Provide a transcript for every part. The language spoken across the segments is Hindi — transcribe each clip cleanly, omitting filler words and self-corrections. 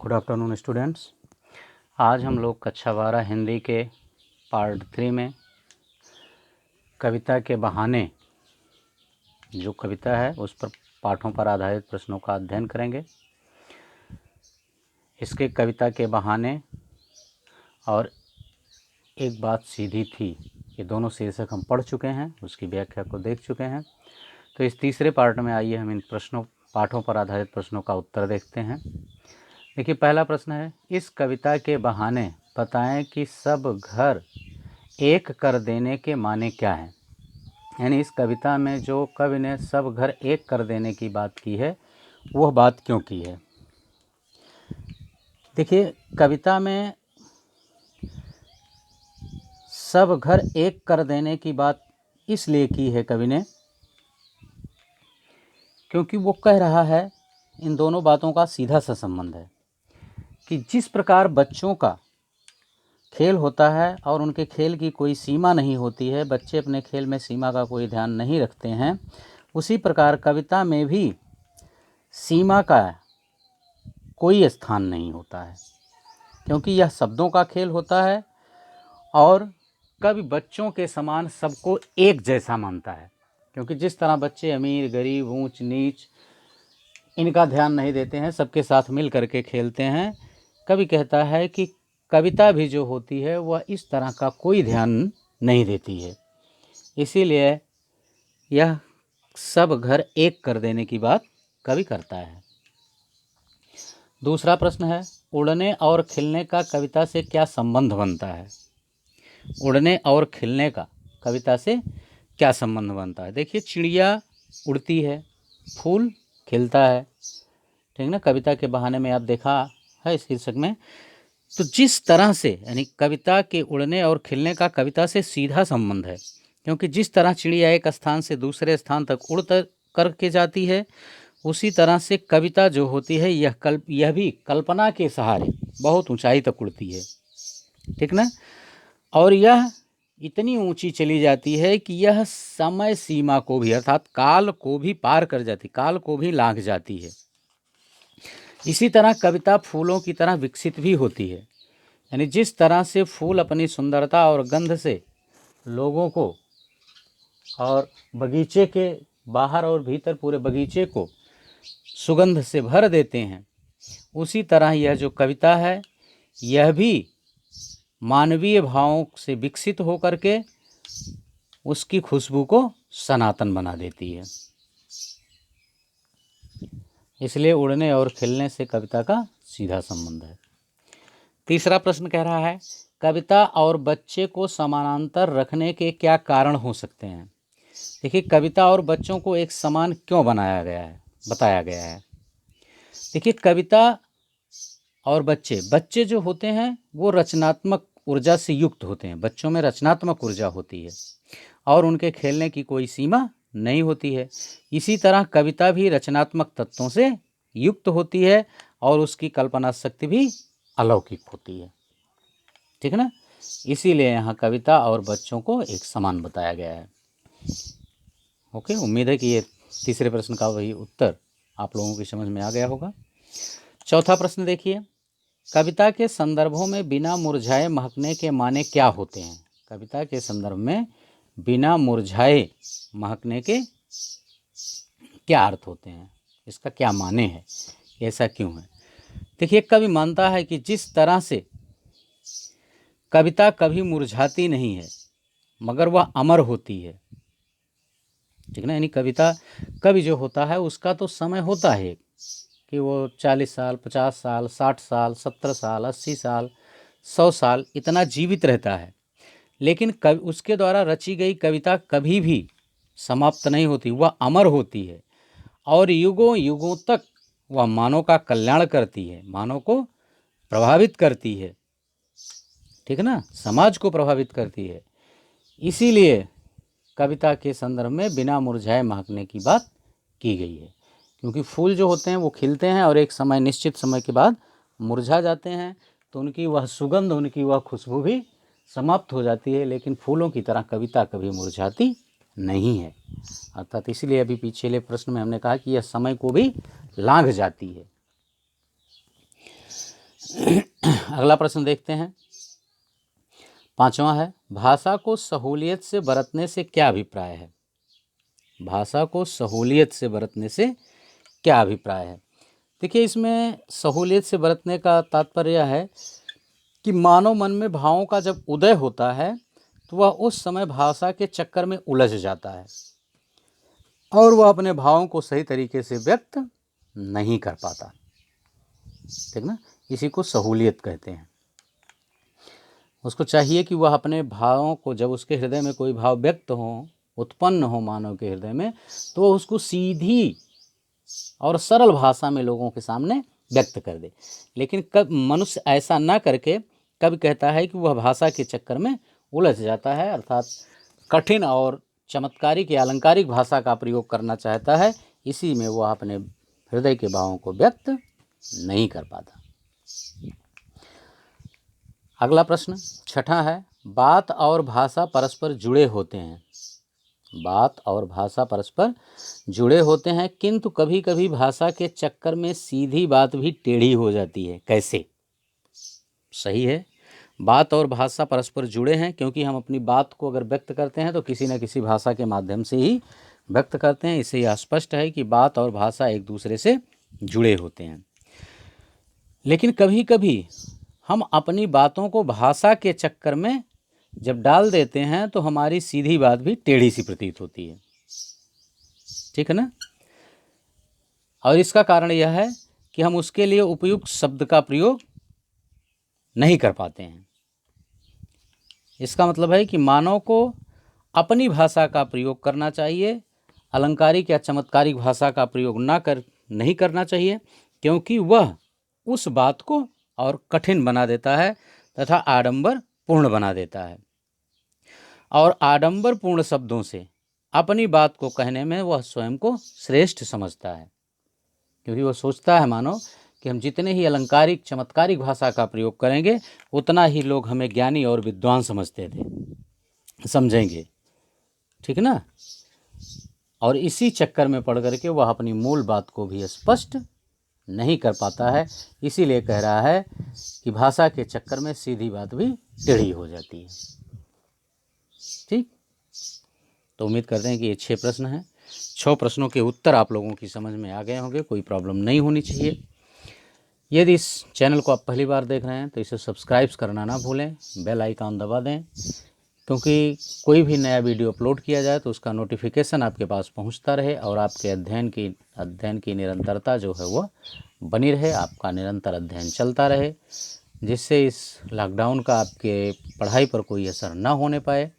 Good afternoon students. आज हम लोग कक्षा 12 हिंदी के पार्ट 3 में कविता के बहाने जो कविता है उस पर पाठों पर आधारित प्रश्नों का अध्ययन करेंगे। इसके कविता के बहाने और एक बात सीधी थी, ये दोनों शीर्षक हम पढ़ चुके हैं, उसकी व्याख्या को देख चुके हैं। तो इस तीसरे पार्ट में आइए हम इन पाठों पर आधारित प्रश्नों का उत्तर देखते हैं। देखिए, पहला प्रश्न है, इस कविता के बहाने बताएं कि सब घर एक कर देने के माने क्या है। यानी इस कविता में जो कवि ने सब घर एक कर देने की बात की है, वह बात क्यों की है। देखिए, कविता में सब घर एक कर देने की बात इसलिए की है कवि ने, क्योंकि वो कह रहा है, इन दोनों बातों का सीधा सा संबंध है कि जिस प्रकार बच्चों का खेल होता है और उनके खेल की कोई सीमा नहीं होती है, बच्चे अपने खेल में सीमा का कोई ध्यान नहीं रखते हैं, उसी प्रकार कविता में भी सीमा का कोई स्थान नहीं होता है, क्योंकि यह शब्दों का खेल होता है और कवि बच्चों के समान सबको एक जैसा मानता है। क्योंकि जिस तरह बच्चे अमीर गरीब ऊंच नीच इनका ध्यान नहीं देते हैं, सबके साथ मिल करके खेलते हैं, कवि कहता है कि कविता भी जो होती है वह इस तरह का कोई ध्यान नहीं देती है। इसीलिए यह सब घर एक कर देने की बात कवि करता है। दूसरा प्रश्न है, उड़ने और खिलने का कविता से क्या संबंध बनता है। उड़ने और खिलने का कविता से क्या संबंध बनता है। देखिए, चिड़िया उड़ती है, फूल खिलता है, ठीक ना, कविता के बहाने में आप देखा है इस शीर्षक में। तो जिस तरह से, यानी कविता के उड़ने और खिलने का कविता से सीधा संबंध है, क्योंकि जिस तरह चिड़िया एक स्थान से दूसरे स्थान तक उड़ करके जाती है, उसी तरह से कविता जो होती है यह भी कल्पना के सहारे बहुत ऊंचाई तक उड़ती है, ठीक ना। और यह इतनी ऊंची चली जाती है कि यह समय सीमा को भी, अर्थात काल को भी पार कर जाती, काल को भी लांघ जाती है। इसी तरह कविता फूलों की तरह विकसित भी होती है। यानी जिस तरह से फूल अपनी सुंदरता और गंध से लोगों को और बगीचे के बाहर और भीतर पूरे बगीचे को सुगंध से भर देते हैं, उसी तरह यह जो कविता है यह भी मानवीय भावों से विकसित होकर के उसकी खुशबू को सनातन बना देती है। इसलिए उड़ने और खिलने से कविता का सीधा संबंध है। तीसरा प्रश्न कह रहा है, कविता और बच्चे को समानांतर रखने के क्या कारण हो सकते हैं। देखिए, कविता और बच्चों को एक समान क्यों बनाया गया है, बताया गया है। देखिए, कविता और बच्चे जो होते हैं वो रचनात्मक ऊर्जा से युक्त होते हैं, बच्चों में रचनात्मक ऊर्जा होती है और उनके खेलने की कोई सीमा नहीं होती है। इसी तरह कविता भी रचनात्मक तत्वों से युक्त होती है और उसकी कल्पना शक्ति भी अलौकिक होती है, ठीक है ना। इसीलिए यहाँ कविता और बच्चों को एक समान बताया गया है। ओके, उम्मीद है कि ये तीसरे प्रश्न का वही उत्तर आप लोगों की समझ में आ गया होगा। चौथा प्रश्न देखिए, कविता के संदर्भों में बिना मुरझाए महकने के माने क्या होते हैं। कविता के संदर्भ में बिना मुरझाए महकने के क्या अर्थ होते हैं, इसका क्या माने है, ऐसा क्यों है। देखिए, कवि मानता है कि जिस तरह से कविता कभी मुरझाती नहीं है मगर वह अमर होती है, ठीक ना। यानी कवि जो होता है उसका तो समय होता है कि वो 40 साल 50 साल 60 साल 70 साल 80 साल 100 साल इतना जीवित रहता है, लेकिन उसके द्वारा रची गई कविता कभी भी समाप्त नहीं होती, वह अमर होती है और युगों युगों तक वह मानव का कल्याण करती है, मानव को प्रभावित करती है, ठीक ना, समाज को प्रभावित करती है। इसीलिए कविता के संदर्भ में बिना मुरझाए महकने की बात की गई है, क्योंकि फूल जो होते हैं वो खिलते हैं और एक समय, निश्चित समय के बाद मुरझा जाते हैं, तो उनकी वह सुगंध, उनकी वह खुशबू भी समाप्त हो जाती है, लेकिन फूलों की तरह कविता कभी मुरझाती नहीं है। अर्थात इसलिए अभी पिछले प्रश्न में हमने कहा कि यह समय को भी लांघ जाती है। अगला प्रश्न देखते हैं। 5वां है, भाषा को सहूलियत से बरतने से क्या अभिप्राय है? भाषा को सहूलियत से बरतने से क्या अभिप्राय है? देखिए, इसमें सहूलियत से बरतने का तात्पर्य यह है कि मानव मन में भावों का जब उदय होता है तो वह उस समय भाषा के चक्कर में उलझ जाता है और वह अपने भावों को सही तरीके से व्यक्त नहीं कर पाता। ठीक ना, इसी को सहूलियत कहते हैं। उसको चाहिए कि वह अपने भावों को, जब उसके हृदय में कोई भाव व्यक्त हो, उत्पन्न हो मानव के हृदय में, तो वह उसको सीधी और सरल भाषा में लोगों के सामने व्यक्त कर दे। लेकिन कब मनुष्य ऐसा ना करके कब कहता है कि वह भाषा के चक्कर में उलझ जाता है, अर्थात कठिन और चमत्कारिक या अलंकारिक भाषा का प्रयोग करना चाहता है, इसी में वह अपने हृदय के भावों को व्यक्त नहीं कर पाता। अगला प्रश्न 6वां है, बात और भाषा परस्पर जुड़े होते हैं। बात और भाषा परस्पर जुड़े होते हैं, किंतु कभी कभी भाषा के चक्कर में सीधी बात भी टेढ़ी हो जाती है। कैसे? सही है, बात और भाषा परस्पर जुड़े हैं, क्योंकि हम अपनी बात को अगर व्यक्त करते हैं तो किसी न किसी भाषा के माध्यम से ही व्यक्त करते हैं। इससे यह स्पष्ट है कि बात और भाषा एक दूसरे से जुड़े होते हैं। लेकिन कभी कभी हम अपनी बातों को भाषा के चक्कर में जब डाल देते हैं तो हमारी सीधी बात भी टेढ़ी सी प्रतीत होती है। ठीक है ना? और इसका कारण यह है कि हम उसके लिए उपयुक्त शब्द का प्रयोग नहीं कर पाते हैं। इसका मतलब है कि मानव को अपनी भाषा का प्रयोग करना चाहिए, अलंकारिक या चमत्कारिक भाषा का प्रयोग नहीं करना चाहिए, क्योंकि वह उस बात को और कठिन बना देता है तथा आडंबर पूर्ण बना देता है। और आडंबर पूर्ण शब्दों से अपनी बात को कहने में वह स्वयं को श्रेष्ठ समझता है, क्योंकि वह सोचता है मानो कि हम जितने ही अलंकारिक चमत्कारिक भाषा का प्रयोग करेंगे उतना ही लोग हमें ज्ञानी और विद्वान समझेंगे। ठीक ना? और इसी चक्कर में पड़ करके वह अपनी मूल बात को भी स्पष्ट नहीं कर पाता है। इसीलिए कह रहा है कि भाषा के चक्कर में सीधी बात भी टेढ़ी हो जाती है। ठीक, तो उम्मीद करते हैं कि ये 6 प्रश्न हैं। 6 प्रश्नों के उत्तर आप लोगों की समझ में आ गए होंगे, कोई प्रॉब्लम नहीं होनी चाहिए। यदि इस चैनल को आप पहली बार देख रहे हैं तो इसे सब्सक्राइब करना ना भूलें, बेल आइकन दबा दें, क्योंकि कोई भी नया वीडियो अपलोड किया जाए तो उसका नोटिफिकेशन आपके पास पहुंचता रहे और आपके अध्ययन की निरंतरता जो है वह बनी रहे, आपका निरंतर अध्ययन चलता रहे, जिससे इस लॉकडाउन का आपके पढ़ाई पर कोई असर ना होने पाए।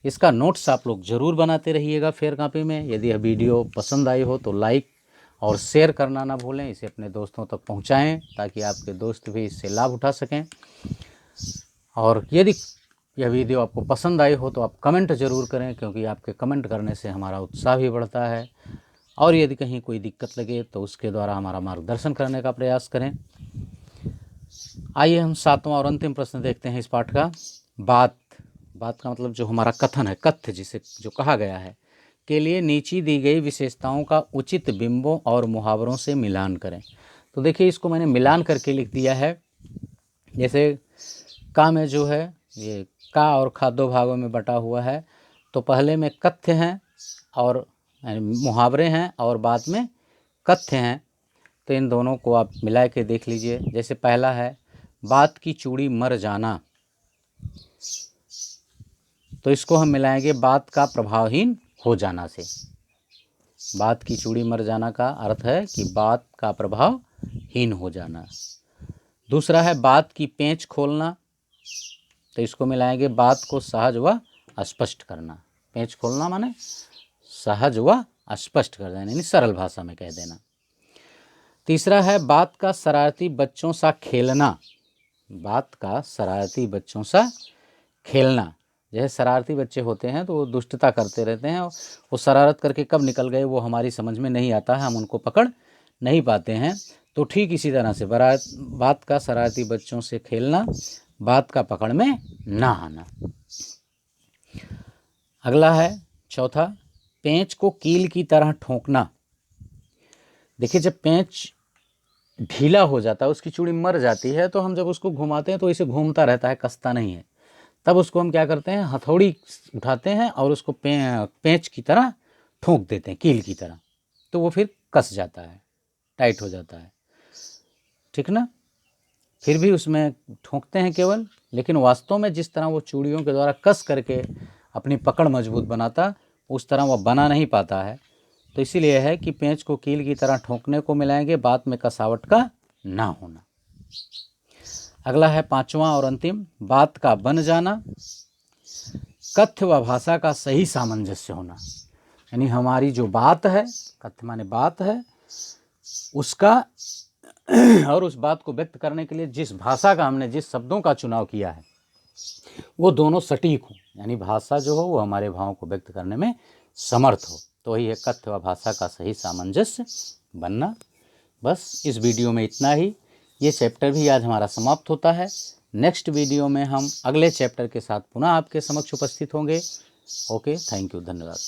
इसका नोट्स आप लोग ज़रूर बनाते रहिएगा फेयर कॉपी में। यदि यह वीडियो पसंद आई हो तो लाइक और शेयर करना ना भूलें, इसे अपने दोस्तों तक पहुंचाएं ताकि आपके दोस्त भी इससे लाभ उठा सकें। और यदि यह वीडियो आपको पसंद आई हो तो आप कमेंट ज़रूर करें, क्योंकि आपके कमेंट करने से हमारा उत्साह भी बढ़ता है। और यदि कहीं कोई दिक्कत लगे तो उसके द्वारा हमारा मार्गदर्शन करने का प्रयास करें। आइए हम 7वां और अंतिम प्रश्न देखते हैं इस पाठ का। बात का मतलब जो हमारा कथन है, कथ्य जिसे जो कहा गया है, के लिए नीचे दी गई विशेषताओं का उचित बिंबों और मुहावरों से मिलान करें। तो देखिए, इसको मैंने मिलान करके लिख दिया है। जैसे का में जो है ये का और खा 2 भागों में बटा हुआ है, तो पहले में कथ्य हैं और मुहावरे हैं और बाद में कथ्य हैं। तो इन दोनों को आप मिला के देख लीजिए। जैसे पहला है बात की चूड़ी मर जाना, तो इसको हम मिलाएंगे बात का प्रभावहीन हो जाना से। बात की चूड़ी मर जाना का अर्थ है कि बात का प्रभावहीन हो जाना। दूसरा है बात की पेंच खोलना, तो इसको मिलाएंगे बात को सहज व स्पष्ट करना। पेंच खोलना माने सहज व स्पष्ट कर देना, यानी सरल भाषा में कह देना। तीसरा है बात का शरारती बच्चों सा खेलना। बात का शरारती बच्चों सा खेलना, जैसे शरारती बच्चे होते हैं तो वो दुष्टता करते रहते हैं, वो शरारत करके कब निकल गए वो हमारी समझ में नहीं आता है, हम उनको पकड़ नहीं पाते हैं। तो ठीक इसी तरह से बात का शरारती बच्चों से खेलना, बात का पकड़ में ना आना। अगला है चौथा, पेंच को कील की तरह ठोंकना। देखिए, जब पेंच ढीला हो जाता है, उसकी चूड़ी मर जाती है, तो हम जब उसको घुमाते हैं तो इसे घूमता रहता है, कसता नहीं है। तब उसको हम क्या करते हैं, हथौड़ी उठाते हैं और उसको पेंच की तरह ठोक देते हैं, कील की तरह, तो वो फिर कस जाता है, टाइट हो जाता है, ठीक ना। फिर भी उसमें ठोकते हैं केवल, लेकिन वास्तव में जिस तरह वो चूड़ियों के द्वारा कस करके अपनी पकड़ मजबूत बनाता, उस तरह वह बना नहीं पाता है। तो इसीलिए है कि पेंच को कील की तरह ठोकने को मिलाएंगे, बात में कसावट का ना होना। अगला है पांचवा और अंतिम, बात का बन जाना, कथ्य व भाषा का सही सामंजस्य होना। यानी हमारी जो बात है, कथ्य माने बात है, उसका और उस बात को व्यक्त करने के लिए जिस भाषा का हमने, जिस शब्दों का चुनाव किया है, वो दोनों सटीक हो, यानी भाषा जो हो वो हमारे भावों को व्यक्त करने में समर्थ हो। तो वही है कथ्य व भाषा का सही सामंजस्य बनना। बस इस वीडियो में इतना ही। ये चैप्टर भी आज हमारा समाप्त होता है। नेक्स्ट वीडियो में हम अगले चैप्टर के साथ पुनः आपके समक्ष उपस्थित होंगे। ओके, थैंक यू, धन्यवाद।